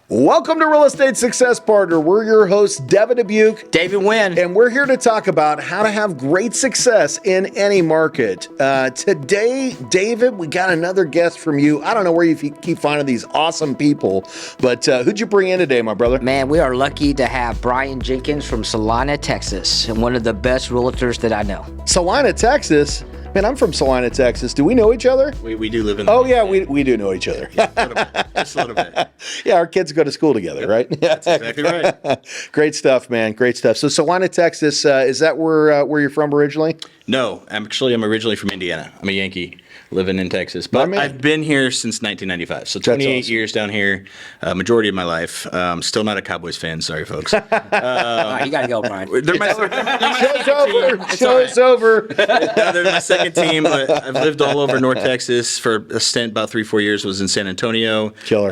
Welcome to Real Estate Success Partner. We're your hosts, Devin Dubuc, David Wynn, and we're here to talk about how to have great success in any market. Today, David, we got another guest from you. I don't know where you keep finding these awesome people, but who'd you bring in today, my brother? Man, we are lucky to have Brian Jenkins from Salina, Texas, and one of the best realtors that I know. Salina, Texas? Man, I'm from Salina, Texas. Do we know each other? We do live in the we do know each other. just a little bit. Yeah, our kids go to school together, right? That's exactly right. Great stuff, man. Great stuff. So Salina, Texas, is that where you're from originally? No, I'm originally from Indiana. I'm a Yankee living in Texas, but I've been here since 1995. So 28 awesome. years down here, majority of my life. Still not a Cowboys fan. Sorry, folks. All right, you got to go, Brian. Show's over. They're my second team, but I've lived all over North Texas for a stint, about 3-4 years. Was in San Antonio. Killer.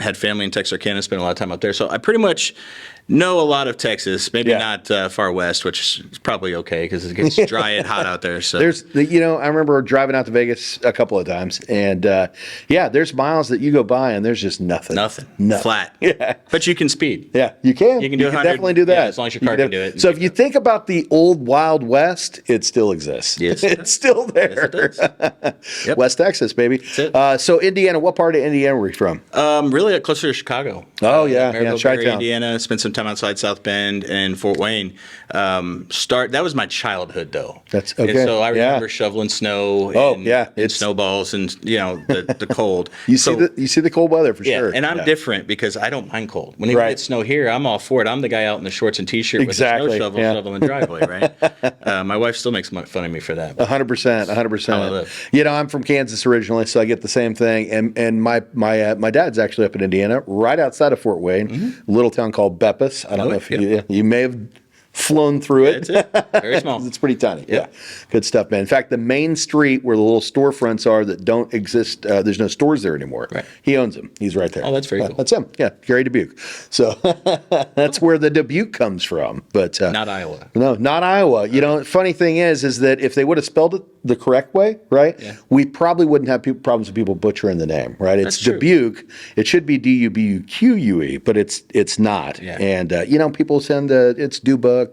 Had family in Texarkana, spent a lot of time out there. So I pretty much know a lot of Texas, maybe not far west, which is probably okay because it gets dry and hot out there. So I remember driving out to Vegas a couple of times, and there's miles that you go by, and there's just nothing. Flat. Yeah, but you can speed. Yeah, you can. You can do definitely do that. Yeah, as long as your car can do it. So if you think about the old Wild West, it still exists. Yes, it's still there. Yes, it does. Yep. West Texas, baby. That's it. So Indiana, what part of Indiana were you from? Really closer to Chicago. Oh yeah, Maryville, Chi-town. Indiana. Spent some time outside South Bend and Fort Wayne. That was my childhood though. That's okay. And so I remember shoveling snow. And snowballs and the cold. You see the cold weather for sure. And I'm different because I don't mind cold. When you get snow here, I'm all for it. I'm the guy out in the shorts and t-shirt with a snow shovel shoveling driveway, right? My wife still makes fun of me for that. 100%. I'm from Kansas originally, so I get the same thing. And my dad's actually up in Indiana, right outside of Fort Wayne, a little town called Beppis. I don't know if you may have flown through it. That's it. Very small. It's pretty tiny. Yeah. Good stuff, man. In fact, the main street where the little storefronts are that don't exist, there's no stores there anymore. Right. He owns them. He's right there. Oh, that's very cool. That's him. Yeah, Gary Dubuc. So that's where the Dubuc comes from. But not Iowa. No, not Iowa. Funny thing is that if they would have spelled it the correct way, right, we probably wouldn't have problems with people butchering the name, right? It's Dubuc. It should be Dubuque, but it's not. Yeah. And people send it's Dubuc,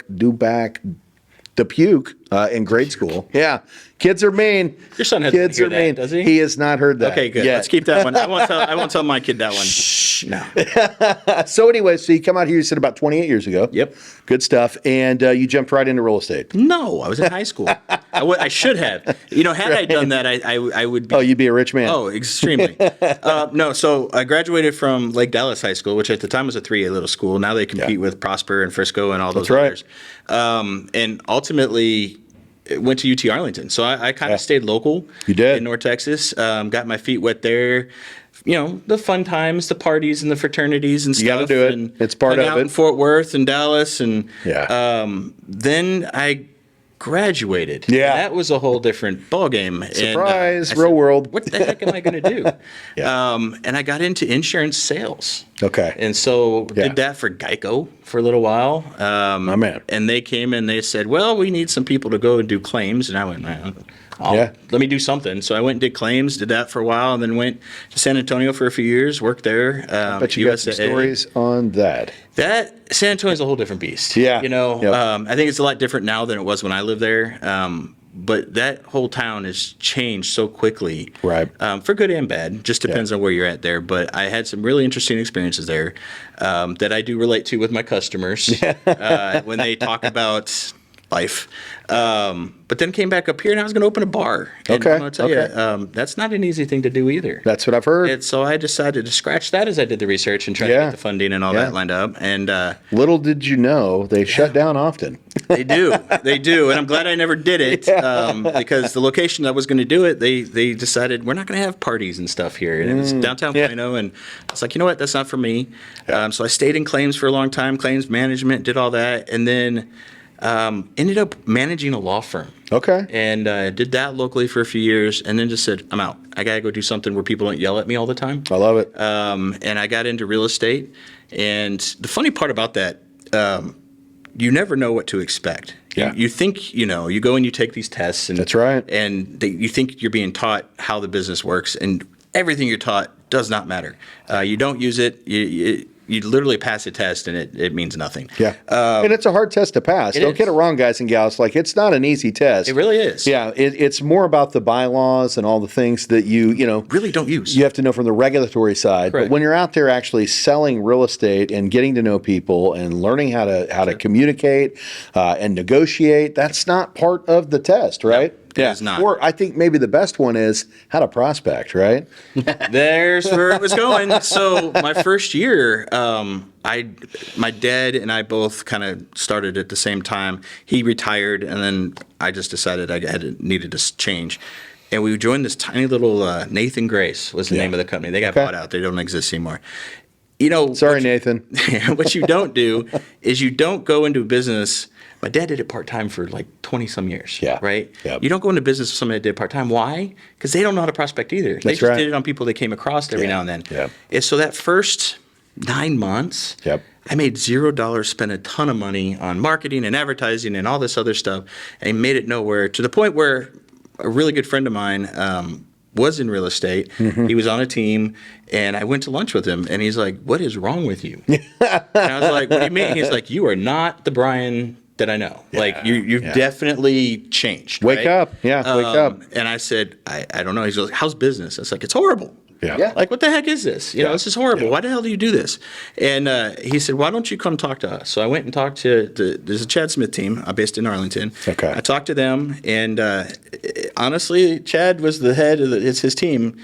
Dubuque in grade school. Yeah. Kids are mean. Your son hasn't heard that, does he? He has not heard that. Okay, good. Yet. Let's keep that one. I won't tell my kid that one. Shh. No. So anyway, you come out here, you said about 28 years ago. Yep. Good stuff. And you jumped right into real estate. No, I was in high school. I should have. Had I done that, I would be. Oh, you'd be a rich man. Oh, extremely. No, so I graduated from Lake Dallas High School, which at the time was a 3A little school. Now they compete with Prosper and Frisco and all those others. And ultimately went to UT Arlington. So I kind of stayed local. You did? In North Texas. Got my feet wet there. The fun times, the parties and the fraternities and stuff. You got to do it. And it's part of out it. In Fort Worth and Dallas. And then I graduated. Yeah. That was a whole different ballgame. Surprise, and, real world. What the heck am I going to do? And I got into insurance sales. Okay. And so did that for Geico for a little while. My man. And they came and they said, well, we need some people to go and do claims. And I went, let me do something. So I went and did claims, did that for a while, and then went to San Antonio for a few years, worked there. I bet you got some stories on that. San Antonio is a whole different beast. Yeah. I think it's a lot different now than it was when I lived there. But that whole town has changed so quickly. Right. For good and bad. Just depends on where you're at there. But I had some really interesting experiences there that I do relate to with my customers when they talk about life. But then came back up here and I was going to open a bar. And I'm going to tell you, that's not an easy thing to do either. That's what I've heard. And so I decided to scratch that as I did the research and try to get the funding and all that lined up. And little did you know, they shut down often. They do. And I'm glad I never did it because the location I was going to do it, they decided we're not going to have parties and stuff here. And it was downtown Plano. And I was like, you know what? That's not for me. So I stayed in claims for a long time, claims management, did all that. And then ended up managing a law firm. Okay. And did that locally for a few years and then just said, I'm out. I got to go do something where people don't yell at me all the time. I love it. And I got into real estate. And the funny part about that, you never know what to expect. Yeah. You think, you go and you take these tests. And, that's right. And you think you're being taught how the business works. And everything you're taught does not matter. You don't use it. You literally pass a test and it means nothing. Yeah. And it's a hard test to pass. Don't get it wrong, guys and gals. Like, it's not an easy test. It really is. Yeah. It's more about the bylaws and all the things that you really don't use. You have to know from the regulatory side. Correct. But when you're out there actually selling real estate and getting to know people and learning how to communicate and negotiate, that's not part of the test, right? No. It is not. Or I think maybe the best one is how to prospect, right? There's where it was going. So my first year, my dad and I both kind of started at the same time. He retired, and then I just decided needed to change. And we joined this tiny little Nathan Grace was the name of the company. They got bought out. They don't exist anymore. Sorry, Nathan. What you don't do is you don't go into a business. My dad did it part-time for like 20-some years, right? Yep. You don't go into business with somebody that did part-time. Why? Because they don't know how to prospect either. They just did it on people they came across every now and then. Yep. And so that first 9 months, I made $0, spent a ton of money on marketing and advertising and all this other stuff, and made it nowhere, to the point where a really good friend of mine was in real estate. Mm-hmm. He was on a team, and I went to lunch with him, and he's like, "What is wrong with you?" And I was like, "What do you mean?" He's like, "You are not the Brian that I know. Like you've definitely changed. Wake up. Yeah, wake up." And I said, I don't know. He's like, "How's business?" I was like, "It's horrible." Yeah. Like, what the heck is this? This is horrible. Why the hell do you do this? And he said, "Why don't you come talk to us?" So I went and talked to there's a Chad Smith team based in Arlington. Okay. I talked to them, and honestly, Chad was the head of his team.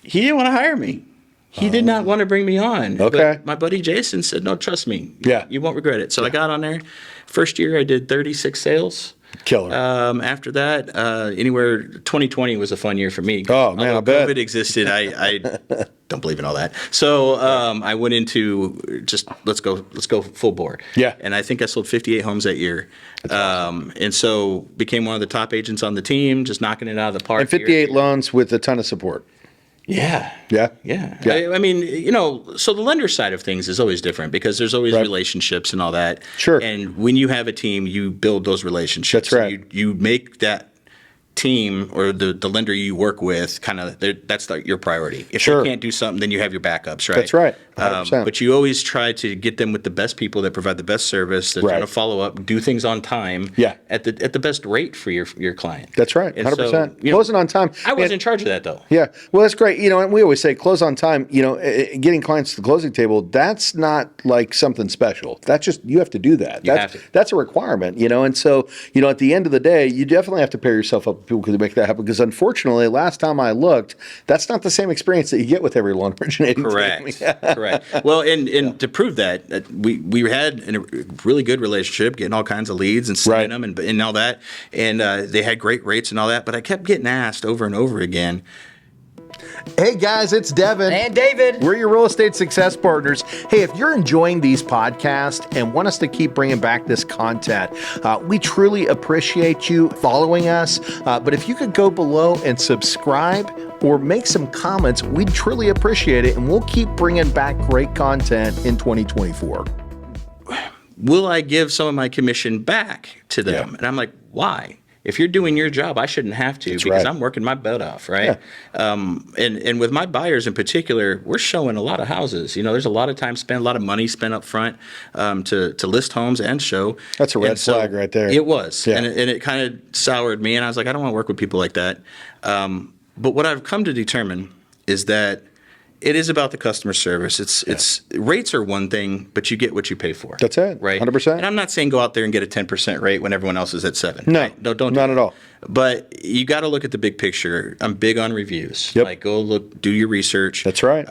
He didn't want to hire me. He did not want to bring me on. Okay. But my buddy Jason said, "No, trust me. Yeah. You won't regret it." So I got on there. First year, I did 36 sales. Killer. After that, 2020 was a fun year for me. Oh, man, I bet. COVID existed. I don't believe in all that. So I went into just let's go full bore. Yeah. And I think I sold 58 homes that year. Awesome. And so became one of the top agents on the team, just knocking it out of the park. And 58 loans with a ton of support. Yeah. Yeah. I mean, so the lender side of things is always different because there's always relationships and all that. Sure. And when you have a team, you build those relationships. That's right. You make that team or the lender you work with kind of that's your priority. If they can't do something, then you have your backups, right? That's right. 100%. But you always try to get them with the best people that provide the best service, that's going to follow up, do things on time, at the best rate for your client. That's right, 100%. So, Closing on time. I was in charge of that though. Yeah, well, that's great. And we always say close on time. Getting clients to the closing table, that's not like something special. That's just you have to do that. That's a requirement. And so at the end of the day, you definitely have to pair yourself up with people to make that happen. Because unfortunately, last time I looked, that's not the same experience that you get with every loan originating. Correct. Correct. Well, and to prove that, we had a really good relationship, getting all kinds of leads and sending them and all that, and they had great rates and all that. But I kept getting asked over and over again. Hey guys, it's Devin. And David. We're your real estate success partners. Hey, if you're enjoying these podcasts and want us to keep bringing back this content, we truly appreciate you following us. But if you could go below and subscribe or make some comments, we'd truly appreciate it. And we'll keep bringing back great content in 2024. Will I give some of my commission back to them? And I'm like, why? If you're doing your job, I shouldn't have to because I'm working my butt off, right? Yeah. And with my buyers in particular, we're showing a lot of houses. There's a lot of time spent, a lot of money spent up front to list homes and show. That's a red flag right there. It was. Yeah. And it kind of soured me. And I was like, I don't want to work with people like that. But what I've come to determine is that it is about the customer service. It's rates are one thing, but you get what you pay for. That's it. Right. 100%. And I'm not saying go out there and get a 10% rate when everyone else is at 7. No, right? Don't not at all. But you got to look at the big picture. I'm big on reviews. Yep. Like go look, do your research. That's right.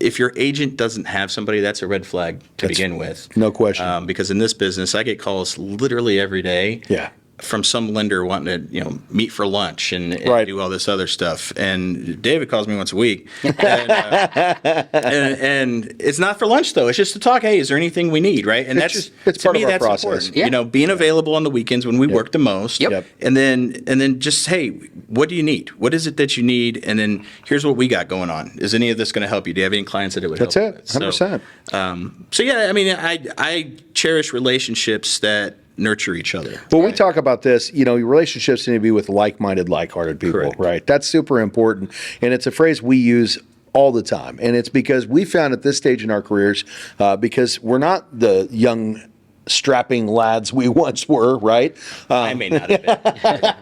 If your agent doesn't have somebody, that's a red flag to begin with. No question. Because in this business, I get calls literally every day. Yeah. From some lender wanting to, meet for lunch and do all this other stuff. And David calls me once a week. And it's not for lunch, though. It's just to talk, hey, is there anything we need, right? And it's part of our process. Important. Yeah. Being available on the weekends when we work the most. Yep. And then just, hey, what do you need? What is it that you need? And then here's what we got going on. Is any of this going to help you? Do you have any clients that it would help? That's it, 100%. So yeah, I mean, I cherish relationships that nurture each other. Well, we talk about this, your relationships need to be with like-minded, like-hearted people, Correct. right? That's super important. And it's a phrase we use all the time. And it's because we found at this stage in our careers, because we're not the young strapping lads we once were, right? I may not have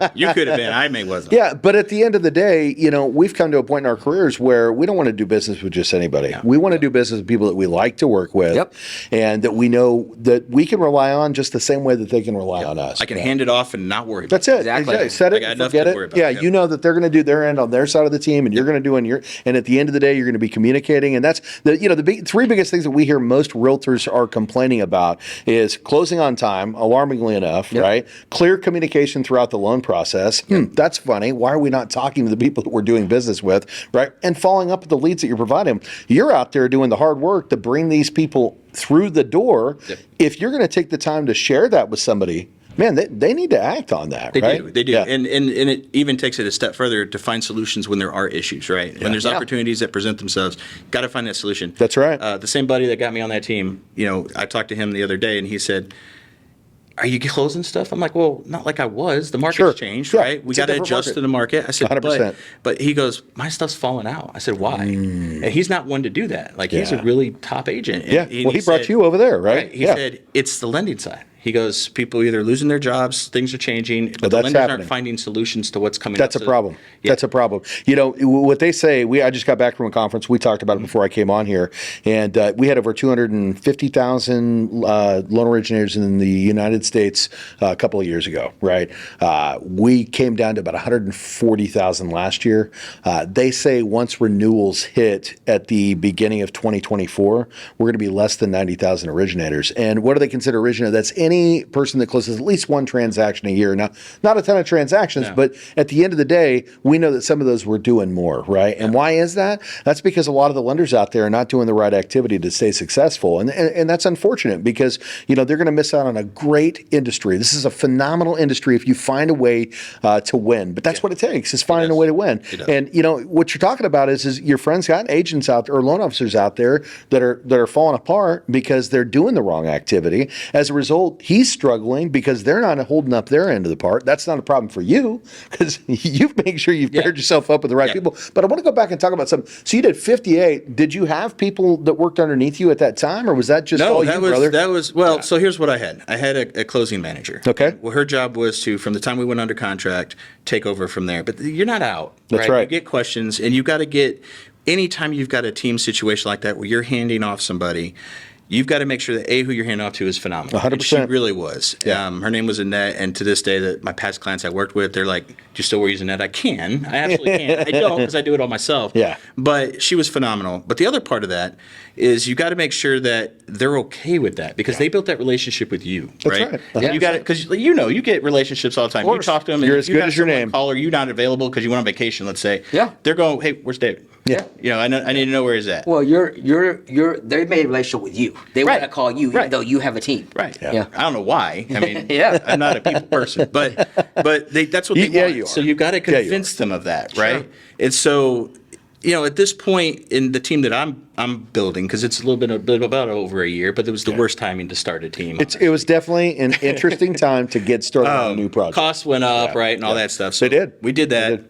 been. You could have been. I may wasn't. Yeah, but at the end of the day, we've come to a point in our careers where we don't want to do business with just anybody. Yeah. We want to do business with people that we like to work with, Yep. and that we know that we can rely on just the same way that they can rely on us. I can hand it off and not worry about That's it. Exactly. Set I it got and enough forget to it. worry about. Yeah, Yep. you know that they're going to do their end on their side of the team, and you're going to do on your. And at the end of the day, you're going to be communicating. And that's the three biggest things that we hear most realtors are complaining about is closing on time, alarmingly enough, right? Clear communication throughout the loan process. That's funny. Why are we not talking to the people that we're doing business with, right? And following up with the leads that you're providing. You're out there doing the hard work to bring these people through the door. Yep. If you're going to take the time to share that with somebody, man, they need to act on that, right? They do. Yeah. And it even takes it a step further to find solutions when there are issues, right? When there's opportunities that present themselves, got to find that solution. That's right. The same buddy that got me on that team, I talked to him the other day, and he said, "Are you closing stuff?" I'm like, "Well, not like I was. The market's changed, Yeah, right? We it's a got to different adjust market. to the market." I said, 100%. But he goes, "My stuff's falling out." I said, "Why?" And he's not one to do that. Like, he's a Yeah. really top agent. And, Yeah. and Well, he brought said- you over there, right? He said, "It's the lending side." He goes, "People either losing their jobs, things are changing, but the that's lenders happening. aren't finding solutions to what's coming That's up." a problem. Yeah. That's a problem. What they say, I just got back from a conference. We talked about it before I came on here. And we had over 250,000 loan originators in the United States a couple of years ago, right? We came down to about 140,000 last year. They say once renewals hit at the beginning of 2024, we're going to be less than 90,000 originators. And what do they consider originator? That's any person that closes at least one transaction a year. Now, not a ton of transactions, but at the end of the day, we know that some of those were doing more, right? And why is that? That's because a lot of the lenders out there are not doing the right activity to stay successful. And that's unfortunate because, they're going to miss out on a great industry. This is a phenomenal industry if you find a way to win. But that's what it takes, is finding a way to win. And, what you're talking about is your friends got agents out there or loan officers out there that are falling apart because they're doing the wrong activity. As a result, he's struggling because they're not holding up their end of the part. That's not a problem for you because you've made sure you've paired yourself up with the right people. But I want to go back and talk about something. So you did 58. Did you have people that worked underneath you at that time, or was that just all you, brother? That was so here's what I had. I had a closing manager. Okay. Well, her job was to, from the time we went under contract, take over from there. But you're not out. That's right. You get questions, and you've got to get, anytime you've got a team situation like that where you're handing off somebody, you've got to make sure that who you're handing off to is phenomenal. 100%. And she really was. Yeah. Her name was Annette, and to this day, my past clients I worked with, they're like, "Do you still use Annette?" I can. I absolutely can. I don't because I do it all myself. Yeah. But she was phenomenal. But the other part of that is you got to make sure that they're okay with that because they built that relationship with you, right? right. You got it because you get relationships all the time. You talk to them. You're and as you good got as your someone name. Call or you're not available because you went on vacation. Let's say. Yeah. They're going, "Hey, where's David?" Yeah. I need to know where he's at. Well, they made a relationship with you. They want to call you, even though you have a team. Right. Yeah. I don't know why. I mean, Yeah. I'm not a people person, but that's what they Yeah, want. you are. So you've got to Yeah, you convince them of that, right? And so, at this point in the team that I'm building, because it's a bit about over a year, but it was the worst timing to start a team. It was definitely an interesting time to get started on a new project. Costs went up, right, and all that stuff. So They did. We did that. They did.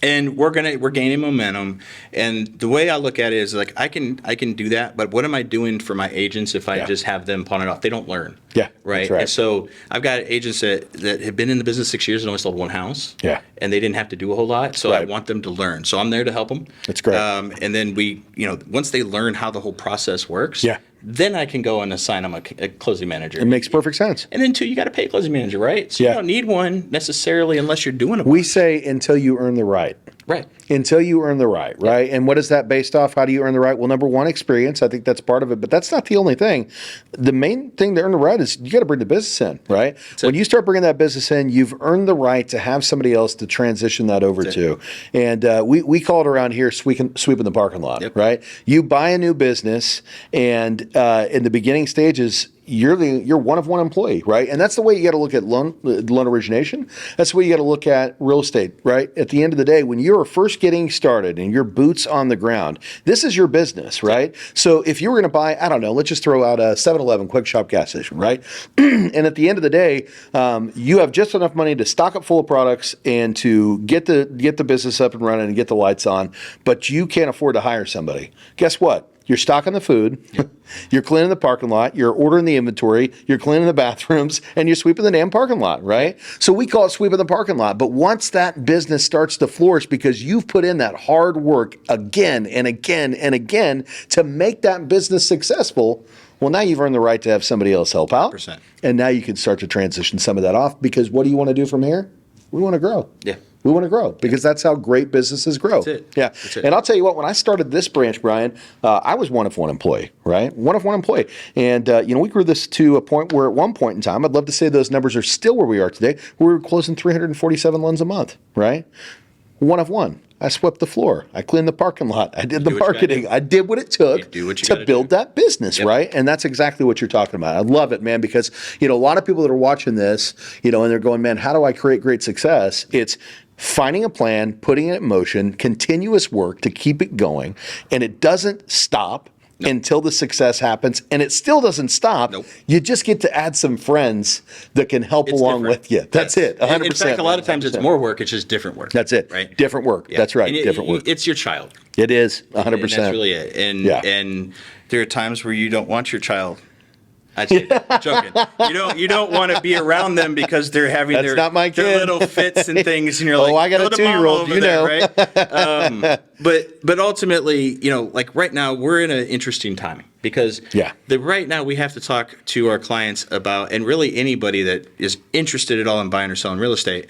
And we're gaining momentum, and the way I look at it is like I can do that, but what am I doing for my agents if I just have them pawn it off? They don't learn. Yeah, right. that's right. And so I've got agents that have been in the business 6 years and only sold one house. Yeah. And they didn't have to do a whole lot, so I Right. want them to learn. So I'm there to help them. That's great. And then once they learn how the whole process works, Yeah. then I can go and assign them a closing manager. It makes perfect sense. And then two, you got to pay a closing manager, right? So Yeah. you don't need one necessarily unless you're doing a We say until you earn the right. right. Until you earn the right, right? And what is that based off? How do you earn the right? Well, number one, experience. I think that's part of it, but that's not the only thing. The main thing to earn the right is you got to bring the business in, right? When you start bringing that business in, you've earned the right to have somebody else to transition that over to. And we call it around here sweeping the parking lot, right? You buy a new business, and in the beginning stages, you're one of one employee, right? And that's the way you got to look at loan origination. That's the way you got to look at real estate, right? At the end of the day, when you're first getting started and your boots on the ground, this is your business, right? So if you were going to buy, I don't know, let's just throw out a 7-Eleven quick shop gas station, right? And at the end of the day, you have just enough money to stock up full of products and to get the business up and running and get the lights on, but you can't afford to hire somebody. Guess what? You're stocking the food, you're cleaning the parking lot, you're ordering the inventory, you're cleaning the bathrooms, and you're sweeping the damn parking lot, right? So we call it sweeping the parking lot. But once that business starts to flourish because you've put in that hard work again and again and again to make that business successful, well, now you've earned the right to have somebody else help out. 100%. And now you can start to transition some of that off, because what do you want to do from here? We want to grow. Yeah. We want to grow, because that's how great businesses grow. That's it. Yeah. That's it. And I'll tell you what, when I started this branch, Brian, I was one of one employee, right? One of one employee. And, we grew this to a point where at one point in time, I'd love to say those numbers are still where we are today. We were closing 347 loans a month, right? One of one. I swept the floor. I cleaned the parking lot. I did the marketing. I did what it took to build that business, right? And that's exactly what you're talking about. I love it, man, because, a lot of people that are watching this, and they're going, man, how do I create great success? It's finding a plan, putting it in motion, continuous work to keep it going, and it doesn't stop until the success happens, and it still doesn't stop. You just get to add some friends that can help along with you. That's it, 100%. In fact, a lot of times it's more work, it's just different work. That's it, right? Different work. Yeah. That's right, different work. It's your child. It is, 100%. And that's really it. And there are times where you don't want your child. I'm joking. You don't want to be around them because they're having their little fits and things, and you're like, I got a 2-year-old, right? But ultimately, like right now, we're in an interesting timing, because right now we have to talk to our clients about, and really anybody that is interested at all in buying or selling real estate,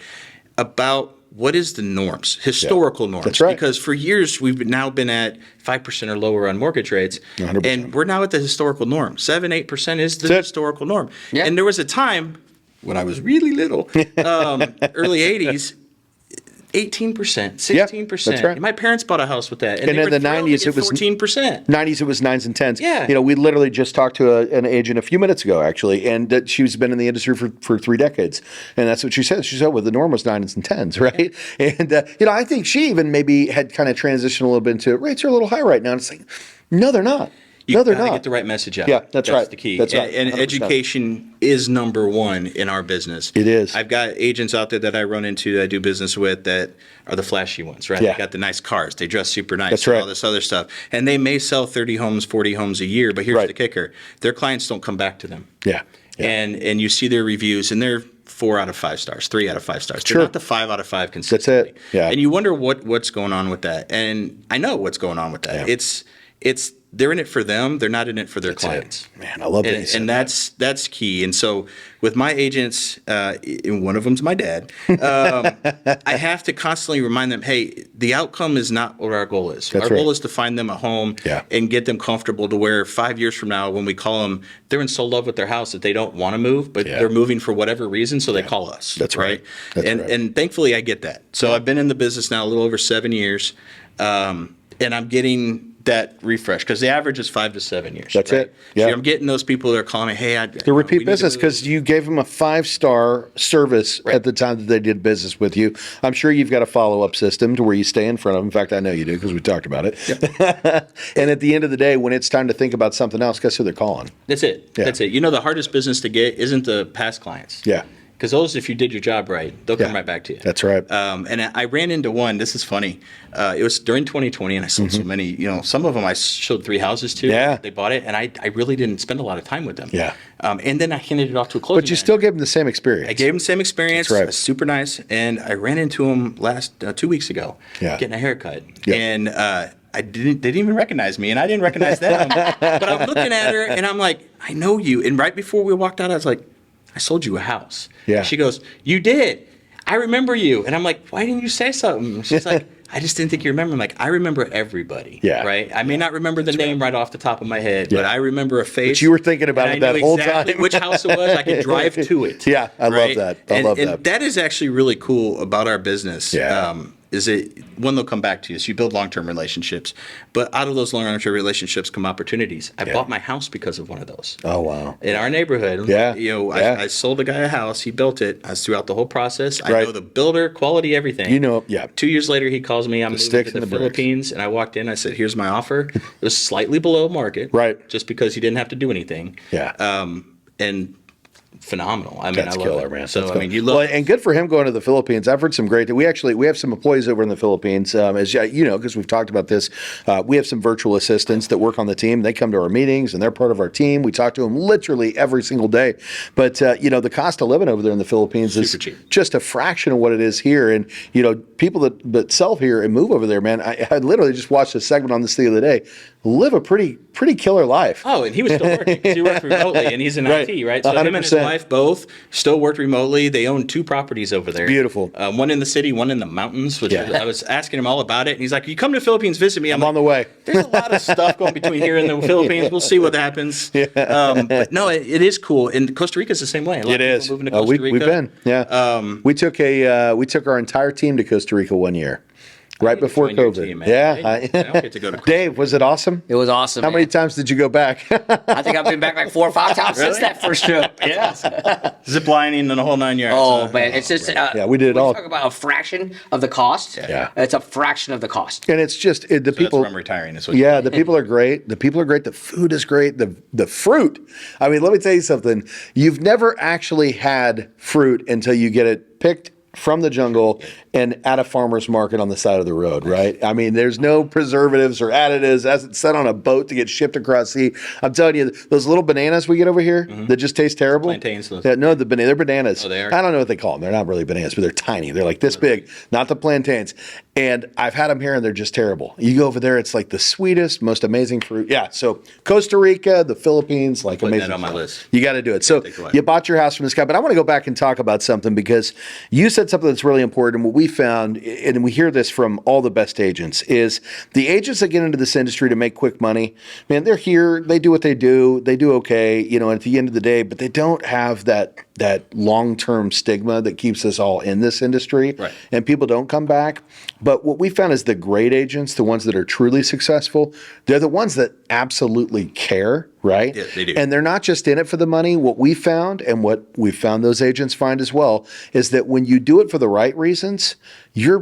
about what is the norms, historical norms. That's right. Because for years we've now been at 5% or lower on mortgage rates, 100%. and we're now at the historical norm. 7-8% is the historical norm. Yeah. And there was a time when I was really little, early 80s, 18%, 16%. That's right. My parents bought a house with that. And in the 90s, it was 14%. 90s, it was 9s and 10s. Yeah. We literally just talked to an agent a few minutes ago, actually, and she's been in the industry for 3 decades. And that's what she said. She said, well, the norm was 9s and 10s, right? Yeah. And, I think she even maybe had kind of transitioned a little bit into rates are a little high right now. And it's like, no, they're not. You gotta get the right message out. Yeah, that's right. The key. That's right. And education is number one in our business. It is. I've got agents out there that I run into, that I do business with, that are the flashy ones, right? Yeah. They got the nice cars. They dress super nice. That's and right. all this other stuff. And they may sell 30 homes, 40 homes a year, but here's the kicker. Their clients don't come back to them. Yeah. And you see their reviews, and they're 4 out of 5 stars, 3 out of 5 stars. Sure. They're not the 5 out of 5 consistently. That's it. Yeah. And you wonder what's going on with that. And I know what's going on with that. Yeah. It's they're in it for them. They're not in it for their clients. Man, I love that. And that's key. And so with my agents, and one of them's my dad, I have to constantly remind them, hey, the outcome is not what our goal is. Our goal is to find them a home and get them comfortable to where 5 years from now, when we call them, they're in so love with their house that they don't want to move, but they're moving for whatever reason, so they call us. That's right. And thankfully, I get that. So I've been in the business now a little over 7 years, and I'm getting that refresh, because the average is 5 to 7 years. That's it. Yeah. So I'm getting those people that are calling me, hey, the repeat business, because you gave them a 5-star service at the time that they did business with you. I'm sure you've got a follow-up system to where you stay in front of them. In fact, I know you do, because we talked about it. Yep. And at the end of the day, when it's time to think about something else, guess who they're calling? That's it. Yeah. That's it. The hardest business to get isn't the past clients. Yeah. Because those, if you did your job right, they'll come right back to you. That's right. And I ran into one. This is funny. It was during 2020, and I sold so many. Some of them I showed 3 houses to. Yeah. They bought it, and I really didn't spend a lot of time with them. Yeah. And then I handed it off to a closing But you still gave them the same experience. I gave them the same experience. That's right. It was super nice. And I ran into them last 2 weeks ago, getting a haircut. Yeah. And they didn't even recognize me, and I didn't recognize them. But I'm looking at her, and I'm like, I know you. And right before we walked out, I was like, I sold you a house. Yeah. She goes, you did. I remember you. And I'm like, why didn't you say something? She's like, I just didn't think you remember. I'm like, I remember everybody. Yeah. Right? I may not remember the name right off the top of my head, but I remember a face. But you were thinking about it that whole exactly time. which house it was. I could drive to it. Yeah, I love that. I love that. And that is actually really cool about our business. Yeah. is they'll come back to you. So you build long-term relationships. But out of those long-term relationships come opportunities. I bought my house because of one of those. Oh, wow. In our neighborhood, I sold a guy a house. He built it. I was throughout the whole process. I know the builder, quality, everything. 2 years later, he calls me. I'm moving to the Philippines. And I walked in. I said, here's my offer. It was slightly below market. Right. Just because he didn't have to do anything. Yeah. And phenomenal. I mean, That's I love killer, it. man. So, That's I cool. mean, you love and good for him going to the Philippines. I've heard some great. We have some employees over in the Philippines, as you know, because we've talked about this. We have some virtual assistants that work on the team. They come to our meetings and they're part of our team. We talk to them literally every single day. But the cost of living over there in the Philippines is just a fraction of what it is here. And people that sell here and move over there, man. I literally just watched a segment on this the other day. Live a pretty killer life. Oh, and he was still working. He worked remotely, and he's in IT, right? So 100%. him and his wife both still worked remotely. They own 2 properties over there. Beautiful. One in the city, one in the mountains. Which I was asking him all about it, and he's like, "You come to the Philippines, visit me." I'm on the way. There's a lot of stuff going between here and the Philippines. We'll see what happens. But no, it is cool, and Costa Rica's the same way. It is. Moving to Costa Rica. We've been. Yeah. We took our entire team to Costa Rica one year. Right before COVID. Team, I don't get to go to Dave, was it awesome? It was awesome. How many times did you go back? I think I've been back like 4 or 5 times since that first trip. Yeah. Zip lining and the whole 9 yards. Oh, man. It's just. We did it all. Talk about a fraction of the cost. Yeah. It's a fraction of the cost. And it's just the So people. that's where I'm retiring. Is what The people are great. The people are great. The food is great. The fruit. I mean, let me tell you something. You've never actually had fruit until you get it picked from the jungle and at a farmer's market on the side of the road, right? I mean, there's no preservatives or additives as it's set on a boat to get shipped across sea. I'm telling you, those little bananas we get over here that just taste terrible. Plantains. Yeah, no, they're bananas. Oh, they are? I don't know what they call them. They're not really bananas, but they're tiny. They're like this big, not the plantains. And I've had them here and they're just terrible. You go over there, it's like the sweetest, most amazing fruit. Yeah, so Costa Rica, the Philippines, like Putting amazing. that on my stuff. list. You got to do it. So you bought your house from this guy, but I want to go back and talk about something because you said something that's really important. What we found, and we hear this from all the best agents, is the agents that get into this industry to make quick money, man, they're here, they do what they do okay, at the end of the day, but they don't have that long-term stigma that keeps us all in this industry. Right. And people don't come back. But what we found is the great agents, the ones that are truly successful, they're the ones that absolutely care, right? Yeah, they do. And they're not just in it for the money. What we found, and what we found those agents find as well, is that when you do it for the right reasons, you're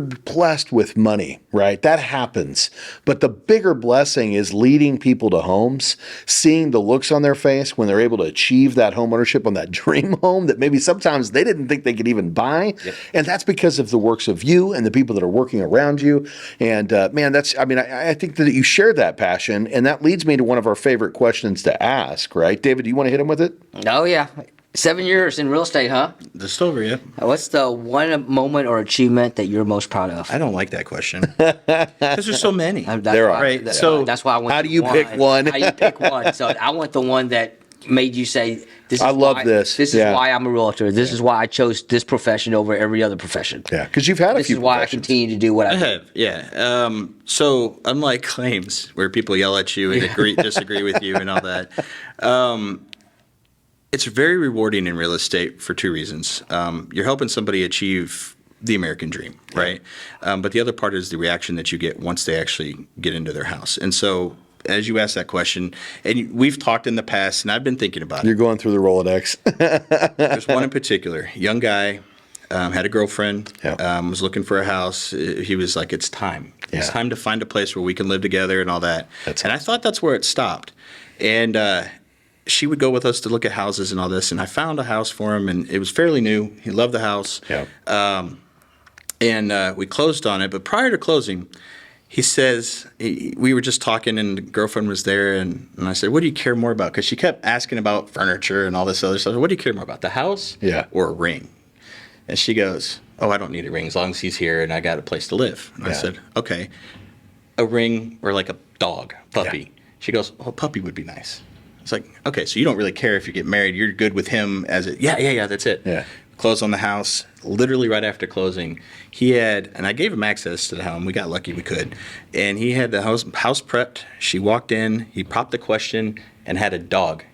blessed with money, right? That happens. But the bigger blessing is leading people to homes, seeing the looks on their face when they're able to achieve that home ownership on that dream home that maybe sometimes they didn't think they could even buy. Yep. And that's because of the works of you and the people that are working around you. And man, I think that you share that passion. And that leads me to one of our favorite questions to ask, right? David, do you want to hit him with it? Oh, yeah. 7 years in real estate, huh? Just over, yeah. What's the one moment or achievement that you're most proud of? I don't like that question because there's so many. There are. Right. So that's why I went. How do you pick one? How you pick one? So I want the one that made you say, "This is I love why, this. This is why I'm a realtor. This is why I chose this profession over every other profession." Yeah, because you've had a This few is why I professions. continue to do what I do. have, yeah. So unlike claims where people yell at you and disagree with you and all that, it's very rewarding in real estate for 2 reasons. You're helping somebody achieve the American dream, right? But the other part is the reaction that you get once they actually get into their house. And so as you asked that question, and we've talked in the past, and I've been thinking about You're going through the Rolodex. There's one in particular, young guy, had a girlfriend, was looking for a house. He was like, it's time. It's Yeah. time to find a place where we can live together and all that. That's and I thought that's where it stopped. And she would go with us to look at houses and all this. And I found a house for him, and it was fairly new. He loved the house. Yeah. And we closed on it. But prior to closing, he says, we were just talking, and the girlfriend was there, and I said, what do you care more about? Because she kept asking about furniture and all this other stuff. What do you care more about, the house or a ring? And she goes, oh, I don't need a ring as long as he's here and I got a place to live. And I said, okay, a ring or like a dog, puppy. Yeah. She goes, oh, a puppy would be nice. It's like, okay, so you don't really care if you get married. You're good with him as a, yeah, that's it. Yeah. Close on the house. Literally right after closing, he had, and I gave him access to the home. We got lucky we could. And he had the house prepped. She walked in. He popped the question and had a dog.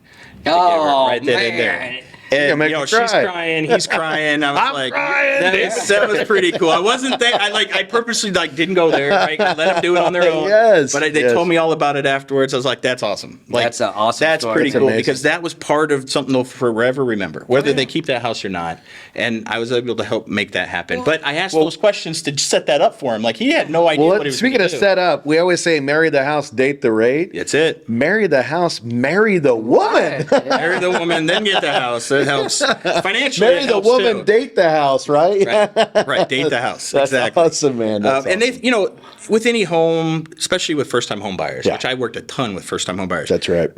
Oh, right then man. and there. And make you know, me she's cry. crying, he's crying. I was I'm like, crying. that was pretty cool. I wasn't there. I purposely didn't go there. Right? I let them do it on their own. Yes, But they yes. told me all about it afterwards. I was like, that's awesome. Like, That's an awesome That's story. pretty That's cool amazing. because that was part of something they'll forever remember, whether they keep that house or not. And I was able to help make that happen. But I asked those questions to set that up for him. Like he had no idea what he was Speaking gonna of do. set up, we always say marry the house, date the rate. That's it. Marry the house, marry the woman. Marry the woman, then get the house. It helps financially. Marry it the helps, woman, too. date the house, right? Right, date the house. That's exactly. awesome, man. That's And awesome. they, with any home, especially with first-time home buyers, Yeah. which I worked a ton with first-time home buyers. That's right.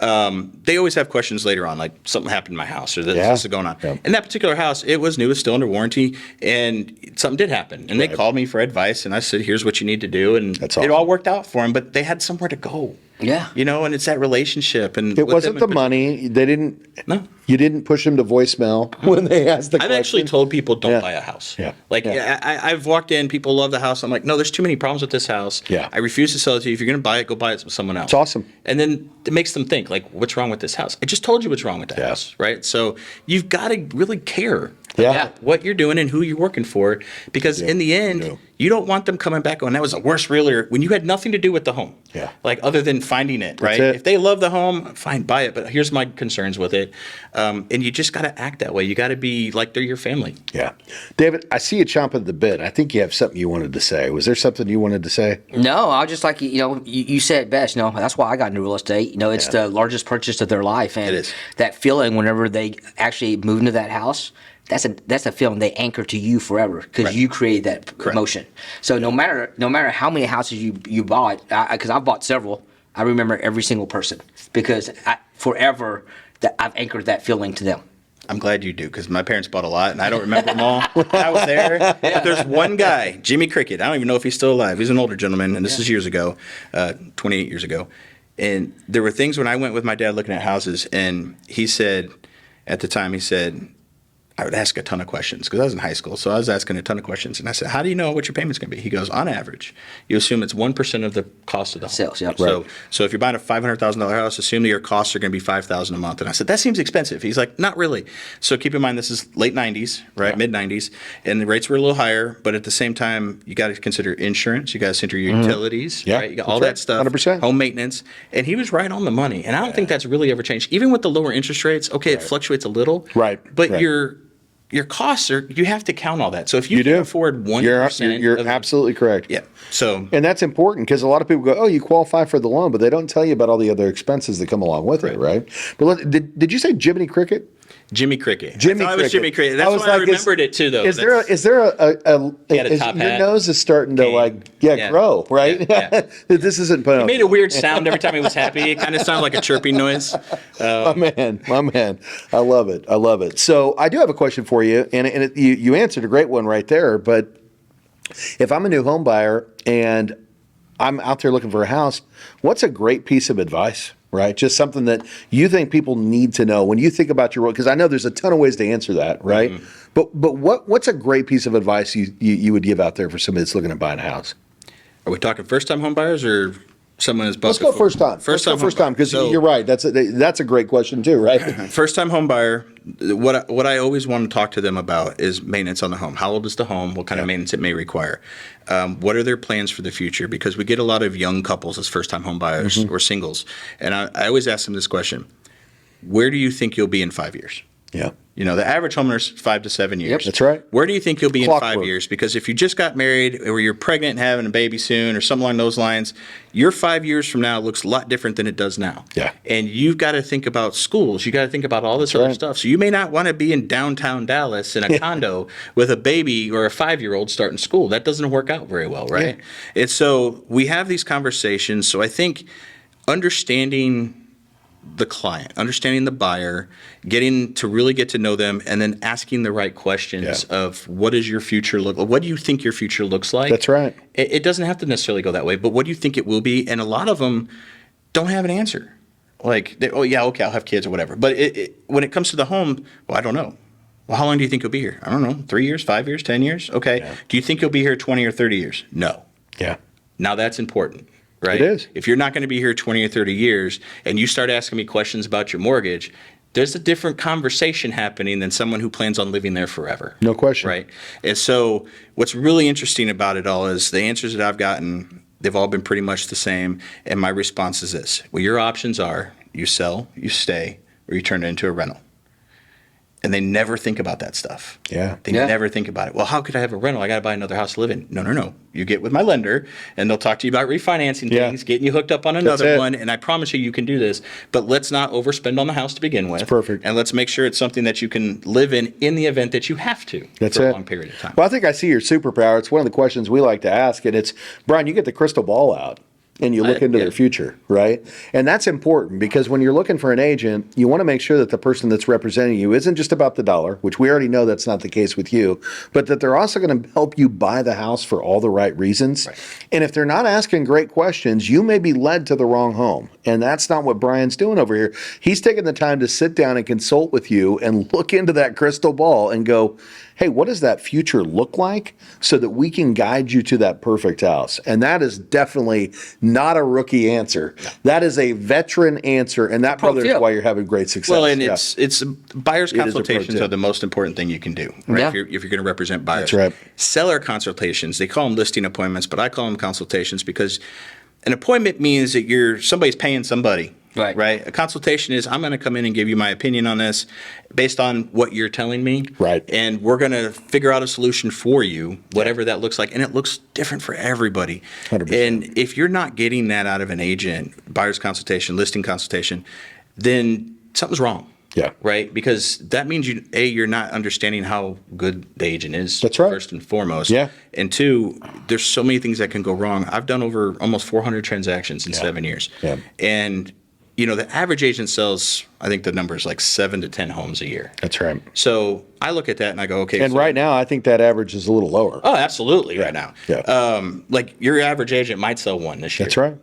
They always have questions later on, like something happened in my house or this, Yeah. this is going on. Yeah. In that particular house, it was new, it was still under warranty, and something did happen. And they Right. called me for advice, and I said, "Here's what you need to do," and That's it awesome. all worked out for them. But they had somewhere to go. Yeah. And it's that relationship. And It with wasn't them the and- money. They didn't. No. You didn't push them to voicemail when they asked the I've question. actually told people don't Yeah. buy a house. Yeah. Like Yeah. I've walked in, people love the house. I'm like, no, there's too many problems with this house. Yeah. I refuse to sell it to you. If you're going to buy it, go buy it with someone else. It's awesome. And then it makes them think like, what's wrong with this house? I just told you what's wrong with that Yeah. house, right? So you've got to really care Yeah. about what you're doing and who you're working for, because in the end, do. you don't want them coming back going, that was the worst realtor when you had nothing to do with the home. Yeah. Like other than finding it, right? it. If they love the home, fine, buy it. But here's my concerns with it. And you just got to act that way. You got to be like they're your family. Yeah. David, I see you chomping at the bit. I think you have something you wanted to say. Was there something you wanted to say? No, I was just like, you said it best. That's why I got into real estate. It's the largest purchase of their life. And It is. that feeling whenever they actually move into that house, that's a feeling they anchor to you forever because Right. you created that emotion. So no matter how many houses you bought, because I've bought several, I remember every single person because forever that I've anchored that feeling to them. I'm glad you do, because my parents bought a lot, and I don't remember them all. I was there. But there's one guy, Jimmy Cricket. I don't even know if he's still alive. He's an older gentleman, and this is years ago, 28 years ago. And there were things when I went with my dad looking at houses, and he said, at the time, he said, I would ask a ton of questions because I was in high school. So I was asking a ton of questions. And I said, how do you know what your payment's going to be? He goes, on average, you assume it's 1% of the cost of the home. Sales, yep. So, Right. so if you're buying a $500,000 house, assume that your costs are going to be $5,000 a month. And I said, that seems expensive. He's like, not really. So keep in mind, this is late 90s, right? Mid 90s. And the rates were a little higher. But at the same time, you got to consider insurance. You got to consider your utilities, Yeah, right? You got that's all right. that stuff. 100%. Home maintenance. And he was right on the money. And I don't think that's really ever changed. Even with the lower interest rates, okay, it fluctuates a little. Right, But right. your costs you have to count all that. So if you, You can do. afford 1%. You're of- absolutely correct. Yeah. So And that's important because a lot of people go, oh, you qualify for the loan, but they don't tell you about all the other expenses that come along with it, right? But did you say Jiminy Cricket? Jimmy Cricket. Jimmy I thought it was Jimmy Cricket. That's was why I like, remembered it too, though. Is there a He had a top your hat. nose is starting to Cane. Yeah. grow, right? Yeah. This isn't Pinnacle. He made a weird sound every time he was happy. It kind of sounded like a chirping noise. My man. I love it. So I do have a question for you, and you answered a great one right there. But if I'm a new home buyer and I'm out there looking for a house, what's a great piece of advice? Right, just something that you think people need to know when you think about your role. Because I know there's a ton of ways to answer that, right? But what's a great piece of advice you would give out there for somebody that's looking at buying a house? Are we talking first-time home buyers or someone that's bought Let's go before? first time. Let's go first time because So- you're right. That's a great question too, right? First-time home buyer, what I always want to talk to them about is maintenance on the home. How old is the home? What kind of maintenance it may require? What are their plans for the future? Because we get a lot of young couples as first-time home buyers or singles. And I always ask them this question. Where do you think you'll be in 5 years? Yeah. The average homeowner's 5 to 7 years. Yep. That's right. Where do you think you'll be in Clockwork. 5 years? Because if you just got married or you're pregnant and having a baby soon or something along those lines, your 5 years from now looks a lot different than it does now. Yeah. And you've got to think about schools. You got to think about all this other right. stuff. So you may not want to be in downtown Dallas in a condo with a baby or a 5-year-old starting school. That doesn't work out very well, right? Yeah. And so we have these conversations. So I think understanding the client, understanding the buyer, getting to really get to know them, and then asking the right questions of what does your future look like? What do you think your future looks like? That's right. It doesn't have to necessarily go that way, but what do you think it will be? And a lot of them don't have an answer. Like, oh, yeah, okay, I'll have kids or whatever. But when it comes to the home, well, I don't know. Well, how long do you think you'll be here? I don't know. 3 years, 5 years, 10 years? Okay. Yeah. Do you think you'll be here 20 or 30 years? No. Yeah. Now that's important, right? It is. If you're not going to be here 20 or 30 years and you start asking me questions about your mortgage, there's a different conversation happening than someone who plans on living there forever. No question. Right. And so what's really interesting about it all is the answers that I've gotten, they've all been pretty much the same. And my response is this: well, your options are you sell, you stay, or you turn it into a rental. And they never think about that stuff. Yeah. They never think about it. Well, how could I have a rental? I got to buy another house to live in. No. You get with my lender, and they'll talk to you about refinancing things, getting you hooked up on another one. And I promise you can do this. But let's not overspend on the house to begin with. That's perfect. And let's make sure it's something that you can live in the event that you have to for a long period of time. Well, I think I see your superpower. It's one of the questions we like to ask, and it's, Brian, you get the crystal ball out. And you look into their future, right? And that's important because when you're looking for an agent, you want to make sure that the person that's representing you isn't just about the dollar, which we already know that's not the case with you, but that they're also going to help you buy the house for all the right reasons. Right. And if they're not asking great questions, you may be led to the wrong home. And that's not what Brian's doing over here. He's taking the time to sit down and consult with you and look into that crystal ball and go, hey, what does that future look like so that we can guide you to that perfect house? And that is definitely not a rookie answer. No. That is a veteran answer, and that, brother, is why you're having great success. Well, and it's buyer's consultations are the most important thing you can do, right? Yeah. If you're going to represent buyers. That's right. Seller consultations, they call them listing appointments, but I call them consultations because an appointment means that somebody's paying somebody. Right. A consultation is I'm going to come in and give you my opinion on this based on what you're telling me. Right. And we're going to figure out a solution for you, whatever that looks like. And it looks different for everybody. 100%. And if you're not getting that out of an agent, buyer's consultation, listing consultation, then something's wrong. Yeah. Right? Because that means you're not understanding how good the agent is. That's right. First and foremost. Yeah. And two, there's so many things that can go wrong. I've done over almost 400 transactions in 7 years. Yeah. And the average agent sells, I think the number is like 7 to 10 homes a year. That's right. So I look at that and I go, okay. And right now, I think that average is a little lower. Oh, absolutely, right now. Yeah. Like your average agent might sell one this year. That's right.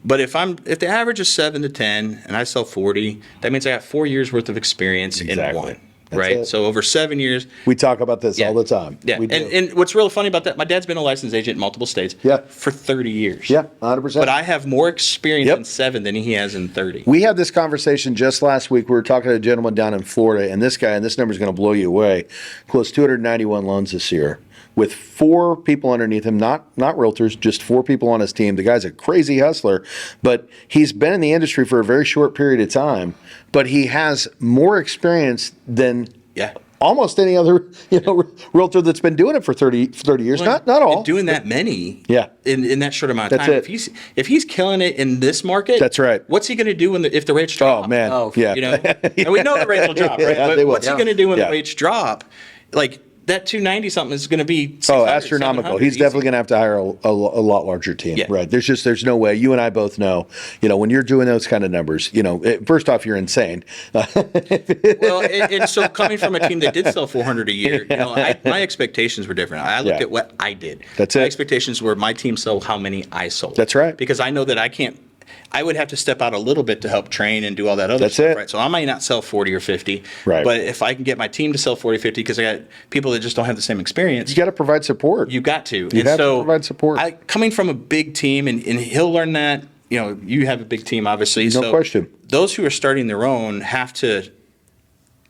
But if the average is 7 to 10 and I sell 40, that means I got 4 years worth of experience in one. Right. It. So over 7 years. We talk about this all the time. Yeah. We do. And what's really funny about that, my dad's been a licensed agent in multiple states for 30 years. Yeah, 100%. But I have more experience in 7 than he has in 30. We had this conversation just last week. We were talking to a gentleman down in Florida, and this guy, and this number is going to blow you away, closed 291 loans this year with 4 people underneath him, not realtors, just 4 people on his team. The guy's a crazy hustler, but he's been in the industry for a very short period of time, but he has more experience than almost any other realtor that's been doing it for 30 years. Well, not all. Doing that many in that short amount of that's time. It. If he's killing it in this market, that's right. What's he going to do if the rates drop? Oh, man. Yeah. And we know the rates will drop, right? But what's he going to do when the rates drop? Like, that 290 something is going to be astronomical. He's definitely going to have to hire a lot larger team. Yeah. Right. There's no way. You and I both know, when you're doing those kind of numbers, first off, you're insane. Well, and so coming from a team that did sell 400 a year, my expectations were different. I looked at what I did. That's my it. expectations were my team sold how many I sold. That's right. Because I know that I would have to step out a little bit to help train and do all that other stuff, right? So I might not sell 40 or 50, right? But if I can get my team to sell 40, 50, because I got people that just don't have the same experience. You got to provide support. You got to. You have to provide support. Coming from a big team, and he'll learn that, you have a big team, obviously. No question. Those who are starting their own have to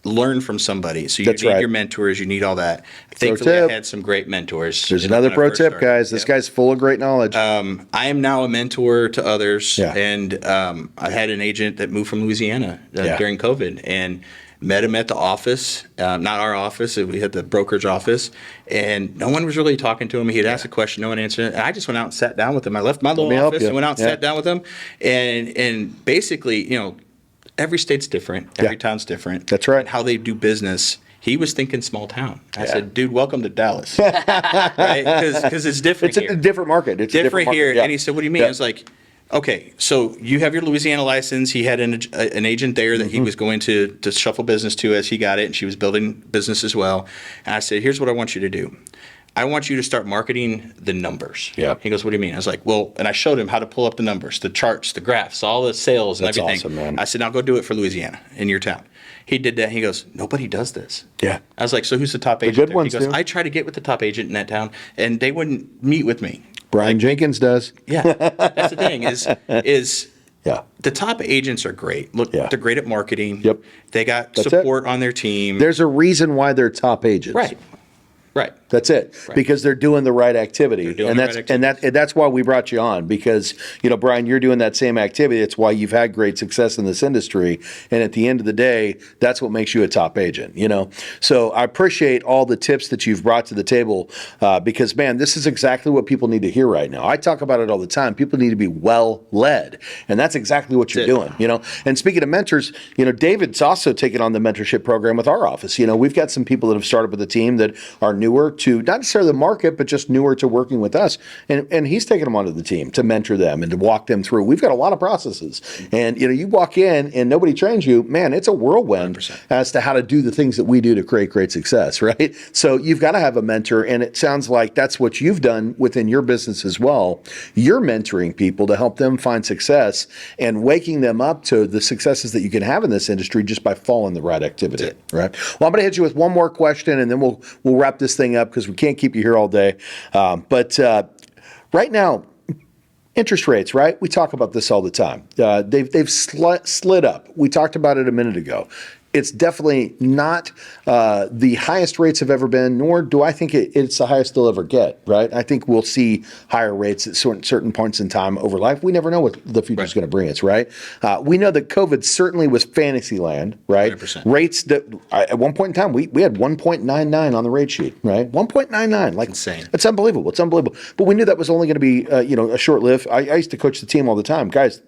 learn from somebody. So you need your mentors, you need all that. Thankfully, I had some great mentors. There's another pro tip, guys. This guy's full of great knowledge. I am now a mentor to others. Yeah. And I had an agent that moved from Louisiana during COVID and met him at the office, not our office. We had the brokerage office, and no one was really talking to him. He had asked a question, no one answered it. And I just went out and sat down with him. I left my little office and went out and sat down with him. And basically, every state's different. Every town's different. That's right. And how they do business. He was thinking small town. I said, dude, welcome to Dallas. Right? Because it's different here. It's a different market. It's different here. Market. Yeah. And he said, what do you mean? I was like, okay, so you have your Louisiana license. He had an agent there that he was going to shuffle business to as he got it, and she was building business as well. And I said, here's what I want you to do. I want you to start marketing the numbers. Yeah. He goes, what do you mean? I was like, well, and I showed him how to pull up the numbers, the charts, the graphs, all the sales and everything. Awesome, man. I said, now go do it for Louisiana in your town. He did that. He goes, nobody does this. Yeah. I was like, so who's the top agent? The good there? ones He goes, do. I try to get with the top agent in that town, and they wouldn't meet with me. Brian Jenkins does. Yeah, that's the thing is Yeah. The top agents are great. Look, Yeah. they're great at marketing. Yep. They got That's support on their team. There's a reason why they're top agents. Right. Right. That's it, because they're doing the right activity, doing and the that's right and that's why we brought you on. Because Brian, you're doing that same activity. It's why you've had great success in this industry, and at the end of the day, that's what makes you a top agent. So I appreciate all the tips that you've brought to the table, because man, this is exactly what people need to hear right now. I talk about it all the time. People need to be well led, and that's exactly what you're doing. And speaking of mentors, David's also taken on the mentorship program with our office. We've got some people that have started with the team that are newer to not necessarily the market, but just newer to working with us. And he's taken them onto the team to mentor them and to walk them through. We've got a lot of processes. And you walk in and nobody trains you, man, it's a whirlwind 100%. as to how to do the things that we do to create great success, right? So you've got to have a mentor, and it sounds like that's what you've done within your business as well. You're mentoring people to help them find success and waking them up to the successes that you can have in this industry just by following the right activity, right? Well, I'm going to hit you with one more question, and then we'll wrap this thing up because we can't keep you here all day. But right now, interest rates, right? We talk about this all the time. They've slid up. We talked about it a minute ago. It's definitely not the highest rates have ever been, nor do I think it's the highest they'll ever get, right? I think we'll see higher rates at certain points in time over life. We never know what the future is going to bring us, right? We know that COVID certainly was fantasy land, right? 100%. Rates that at one point in time, we had 1.99 on the rate sheet, right? 1.99, like insane. It's unbelievable. It's unbelievable. But we knew that was only going to be, a short lived. I used to coach the team all the time, guys.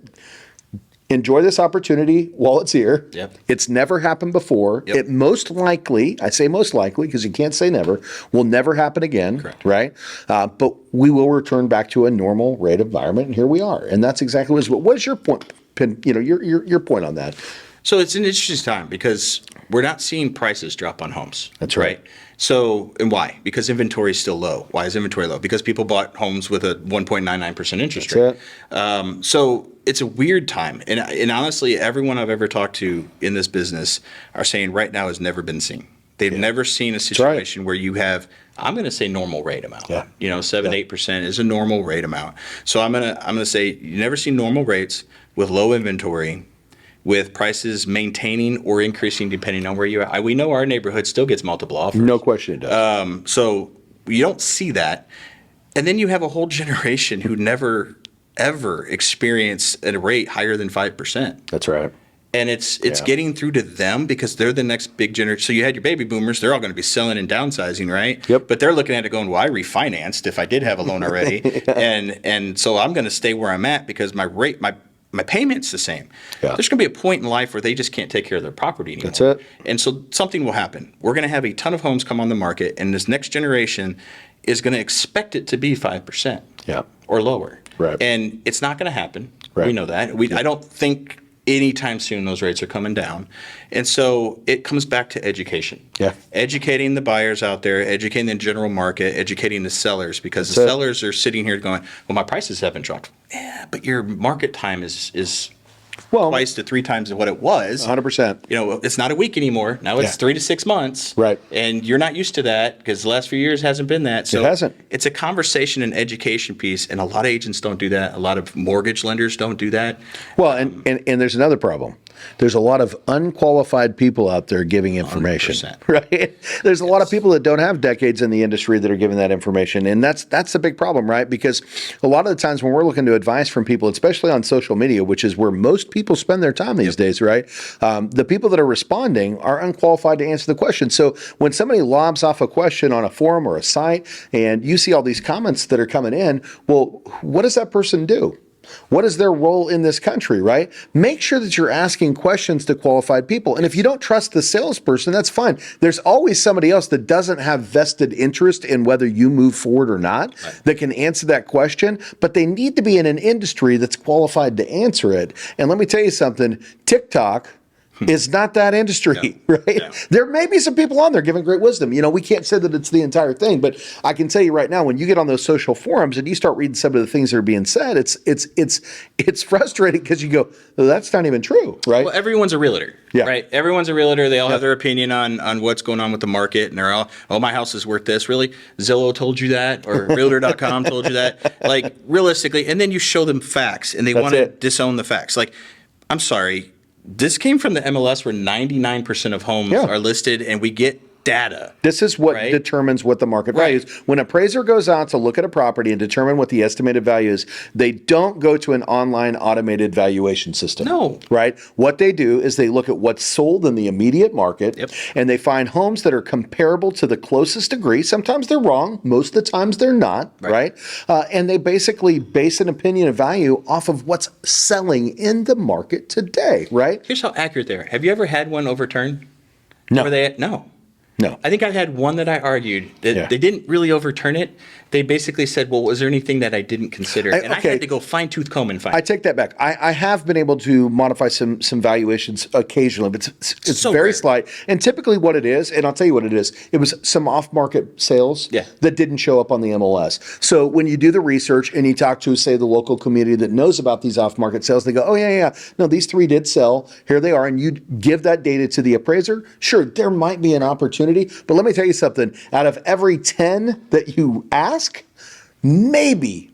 Enjoy this opportunity while it's here. Yep. It's never happened before. Yep. It most likely, I say most likely because you can't say never, will never happen again. Correct. Right? But we will return back to a normal rate environment, and here we are. And that's exactly what is your point, your point on that? So it's an interesting time because we're not seeing prices drop on homes. That's right. So, and why? Because inventory is still low. Why is inventory low? Because people bought homes with a 1.99% interest rate. So it's a weird time. And honestly, everyone I've ever talked to in this business are saying right now has never been seen. They've never seen a situation where you have, I'm going to say normal rate amount. 7-8% is a normal rate amount. So I'm going to say you never seen normal rates with low inventory, with prices maintaining or increasing depending on where you're at. We know our neighborhood still gets multiple offers. No question it does. So you don't see that. And then you have a whole generation who never, ever experienced a rate higher than 5%. That's right. And it's getting through to them because they're the next big generation. So you had your baby boomers. They're all going to be selling and downsizing, right? Yep. But they're looking at it going, well, I refinanced if I did have a loan already. And so I'm going to stay where I'm at because my rate, my payment's the same. Yeah. There's going to be a point in life where they just can't take care of their property anymore. That's it. And so something will happen. We're going to have a ton of homes come on the market, and this next generation is going to expect it to be 5% or lower. Right. And it's not going to happen. Right. We know that. I don't think anytime soon those rates are coming down. And so it comes back to education. Yeah. Educating the buyers out there, educating the general market, educating the sellers, because the sellers are sitting here going, well, my prices haven't dropped. Yeah, but your market time is twice to 3 times what it was. 100%. It's not a week anymore. Now it's 3 to 6 months. Right. And you're not used to that because the last few years hasn't been that. So it hasn't. It's a conversation and education piece, and a lot of agents don't do that. A lot of mortgage lenders don't do that. Well, and there's another problem. There's a lot of unqualified people out there giving information, 100%. right? There's a lot of people that don't have decades in the industry that are giving that information, and that's a big problem, right? Because a lot of the times when we're looking to advise from people, especially on social media, which is where most people spend their time these days, right? The people that are responding are unqualified to answer the question. So when somebody lobs off a question on a forum or a site, and you see all these comments that are coming in, well, what does that person do? What is their role in this country, right? Make sure that you're asking questions to qualified people. And if you don't trust the salesperson, that's fine. There's always somebody else that doesn't have vested interest in whether you move forward or not that can answer that question, but they need to be in an industry that's qualified to answer it. And let me tell you something, TikTok is not that industry, No. right? No. There may be some people on there giving great wisdom. We can't say that it's the entire thing, but I can tell you right now, when you get on those social forums and you start reading some of the things that are being said, it's frustrating because you go, oh, that's not even true, right? Well, everyone's a realtor, Yeah. right? Everyone's a realtor. They all have their opinion on what's going on with the market, and they're all, oh, my house is worth this. Really? Zillow told you that, or Realtor.com told you that. Like, realistically, and then you show them facts, and they want to it. disown the facts. Like, I'm sorry, this came from the MLS where 99% of homes Yeah. are listed, and we get data. This is what Right? determines what the market value Right. is. When an appraiser goes out to look at a property and determine what the estimated value is, they don't go to an online automated valuation system. No. Right? What they do is they look at what's sold in the immediate market, Yep. and they find homes that are comparable to the closest degree. Sometimes they're wrong. Most of the times they're not. Right? And they basically base an opinion of value off of what's selling in the market today. Right? Here's how accurate they are. Have you ever had one overturned? No. No. No. I think I've had one that I argued that Yeah. they didn't really overturn it. They basically said, well, was there anything that I didn't consider? And I okay. had to go fine tooth comb and find I it. take that back. I have been able to modify some valuations occasionally, but it's So very rare. slight. And typically what it is, and I'll tell you what it is, it was some off-market sales Yeah. that didn't show up on the MLS. So when you do the research and you talk to, say, the local community that knows about these off-market sales, they go, oh, yeah. No, these 3 did sell. Here they are. And you give that data to the appraiser. Sure, there might be an opportunity. But let me tell you something. Out of every 10 that you ask, maybe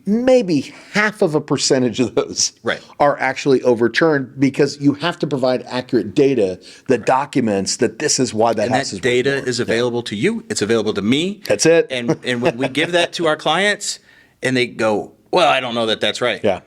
half of a percentage of those Right. are actually overturned because you have to provide accurate data that documents that this is why that And house that is data worth more. is available to you. It's available to me. That's it. And when we give that to our clients, and they go, well, I don't know that that's right. Yeah.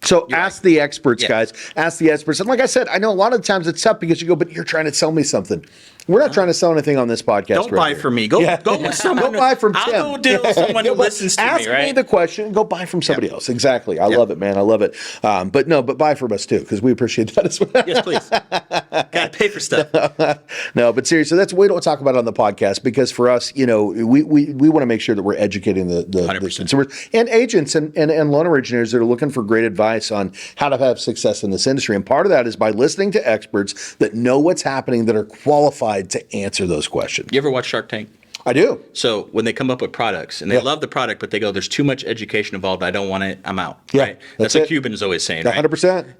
So ask the experts, Yeah. guys. Ask the experts. And like I said, I know a lot of times it's tough because you go, but you're trying to sell me something. We're not trying to sell anything on this podcast. Don't right buy here. from me. Go with someone. Go buy from Tim. I'll go deal with someone who listens to Ask me, right? the question. Go buy from somebody else. Exactly. I love it, man. I love it. But buy from us too, because we appreciate that as well. Yes, please. Got to pay for stuff. No, but seriously, we don't talk about it on the podcast because for us, we want to make sure that we're educating the 100%. consumers and agents and loan originators that are looking for great advice on how to have success in this industry. And part of that is by listening to experts that know what's happening, that are qualified to answer those questions. You ever watch Shark Tank? I do. So when they come up with products and they love the product, but they go, there's too much education involved. I don't want it. I'm out. Yeah, Right? that's That's what it. Cuban is always saying. Right? 100%.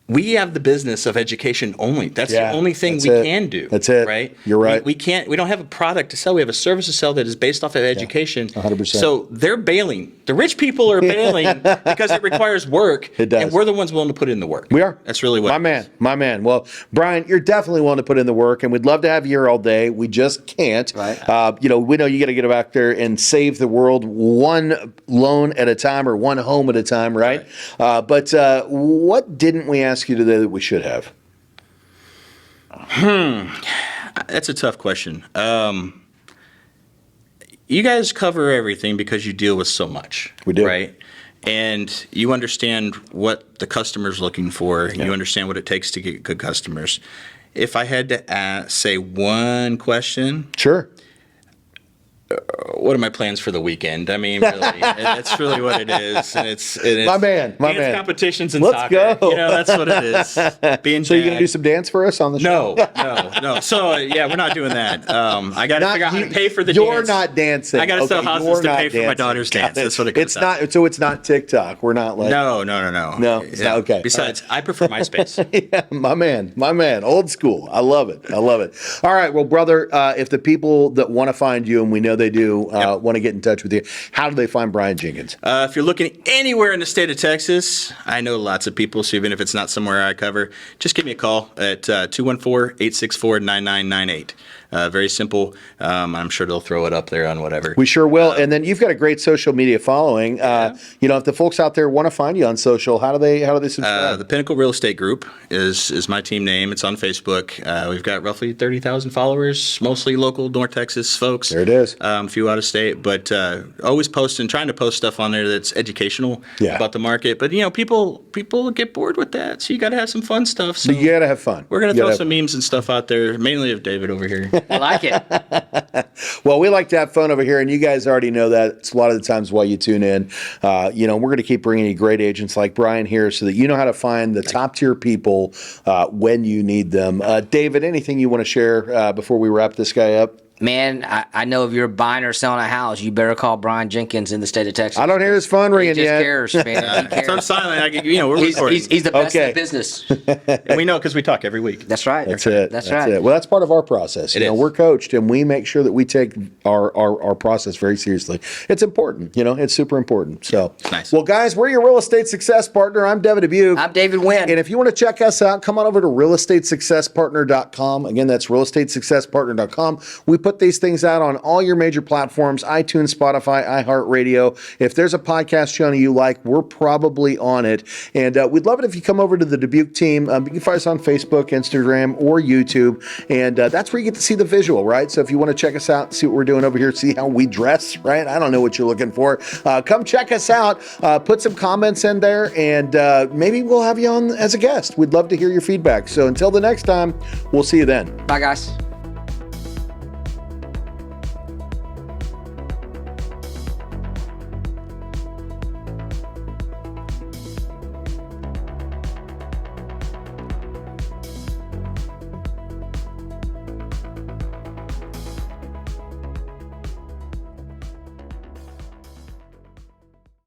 We have the business of education only. That's Yeah, the only thing that's we it. can do. That's it. Right? You're right. We can't. We don't have a product to sell. We have a service to sell that is based off of education. 100%. So they're bailing. The rich people are bailing because it requires work. It does. And we're the ones willing to put in the work. We are. That's really what. My man. Well, Brian, you're definitely willing to put in the work, and we'd love to have you here all day. We just can't. Right. We know you got to get back there and save the world one loan at a time or one home at a time, right? But what didn't we ask you today that we should have? That's a tough question. You guys cover everything because you deal with so much. We do. Right? And you understand what the customer's looking for. You understand what it takes to get good customers. If I had to say one question, Sure. what are my plans for the weekend? I mean, really, that's really what it is. And it's My man. It's competitions in Let's soccer. go. That's what it is. Being So you're gonna dad. do some dance for us on the show? No. So we're not doing that. I got to figure out how to pay for the You're dance. not dancing. I got to sell Okay, houses you're to not pay for my dancing. daughter's Got dance. it. That's what it comes It's not. So it's not TikTok. We're not like. No. No, it's not. Okay. Besides, I prefer MySpace. Yeah, my man, old school. I love it. All right, well, brother, if the people that want to find you, and we know they do, want to get in touch with you, how do they find Brian Jenkins? If you're looking anywhere in the state of Texas, I know lots of people, so even if it's not somewhere I cover, just give me a call at 214-864-9998. Very simple. I'm sure they'll throw it up there on whatever. We sure will. And then you've got a great social media following. If the folks out there want to find you on social, how do they subscribe? The Pinnacle Real Estate Group is my team name. It's on Facebook. We've got roughly 30,000 followers, mostly local North Texas folks. There it is. a few out of state, but always trying to post stuff on there that's educational about the market. But people get bored with that, so you got to have some fun stuff. So you gotta have fun. We're gonna throw some memes and stuff out there, mainly of David over here. I like it. Well, we like to have fun over here, and you guys already know that. It's a lot of the times why you tune in. We're going to keep bringing you great agents like Brian here, so that you know how to find the top tier people when you need them. David, anything you want to share before we wrap this guy up? Man, I know if you're buying or selling a house, you better call Brian Jenkins in the state of Texas. I don't hear his phone ringing He just yet. cares, man. He It's on cares. silent. We're recording. He's the best in Okay. the business. And we know because we talk every week. That's right. That's it. That's right. Well, that's part of our process. It is. We're coached, and we make sure that we take our process very seriously. It's important. It's super important. So, nice. Well, guys, we're your real estate success partner. I'm Devin Dubuc. I'm David Wynn. And if you want to check us out, come on over to realestatesuccesspartner.com. Again, that's realestatesuccesspartner.com. We put these things out on all your major platforms: iTunes, Spotify, iHeartRadio. If there's a podcast channel you like, we're probably on it. And we'd love it if you come over to the Dubuc team. You can find us on Facebook, Instagram, or YouTube. And that's where you get to see the visual, right? So if you want to check us out, see what we're doing over here, see how we dress, right? I don't know what you're looking for. Come check us out. Put some comments in there, and maybe we'll have you on as a guest. We'd love to hear your feedback. So until the next time, we'll see you then. Bye, guys.